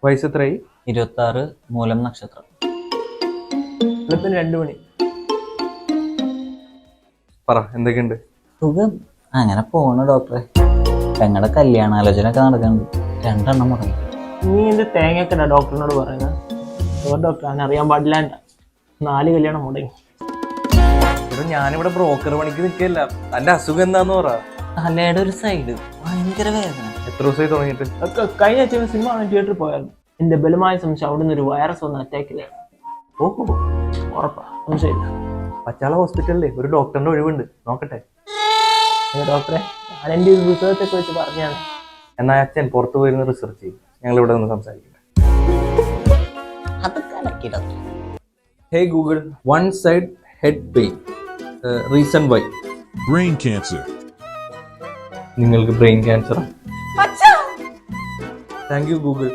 വയസ്സ് എത്രയായി? 26 മൂലം നക്ഷത്രം. വെളുപ്പിന് 2 മണി. പറ, എന്തൊക്കെയുണ്ട്? സുഖം, അങ്ങനെ പോണു ഡോക്ടറെ. പെങ്ങളുടെ കല്യാണാലോചന ഒക്കെ നടക്കുന്നുണ്ട്. 2 എണ്ണം മുടങ്ങി. നീ എന്റെ തേങ്ങയൊക്കെ ഡോക്ടറിനോട് പറയുന്നത്? ഡോക്ടർ അവൻ അറിയാൻ പാടില്ല. 4 കല്യാണം മുടങ്ങി. ഇവിടെ ഞാനിവിടെ ബ്രോക്കർ പണിക്ക് നിൽക്കില്ല. തന്റെ അസുഖം എന്താന്ന് പറ. തലയുടെ ഒരു സൈഡ് ഭയങ്കര വേദന. എത്ര ദിവസമായി തുടങ്ങിയിട്ട്? കഴിഞ്ഞ ആഴ്ച സിനിമ കാണാൻ തിയേറ്ററിൽ പോയായിരുന്നു. എന്റെ ബലമായ സംശയം അവിടെ നിന്ന് ഒരു വൈറസ് വന്ന് അറ്റാക്ക് ചെയ്ത. ഓഹോ, ഉറപ്പാ, സംശയമില്ല. പച്ചാള ഹോസ്പിറ്റലിലെ ഒരു ഡോക്ടറിന്റെ ഒഴിവുണ്ട്, നോക്കട്ടെ. ഡോക്ടറെ, ഞാൻ എന്റെ പുസ്തകത്തെ വെച്ച് പറഞ്ഞാണ്. എന്നാ അച്ഛൻ പുറത്തു പോയിരുന്ന റിസർച്ച് ചെയ്യും. ഞങ്ങൾ ഇവിടെ നിന്ന് സംസാരിക്കില്ല. അത് കണക്കില്ല. Hey Google, one side head pain, reason why? Brain cancer. നിങ്ങൾക്ക് brain cancer. Thank you Google.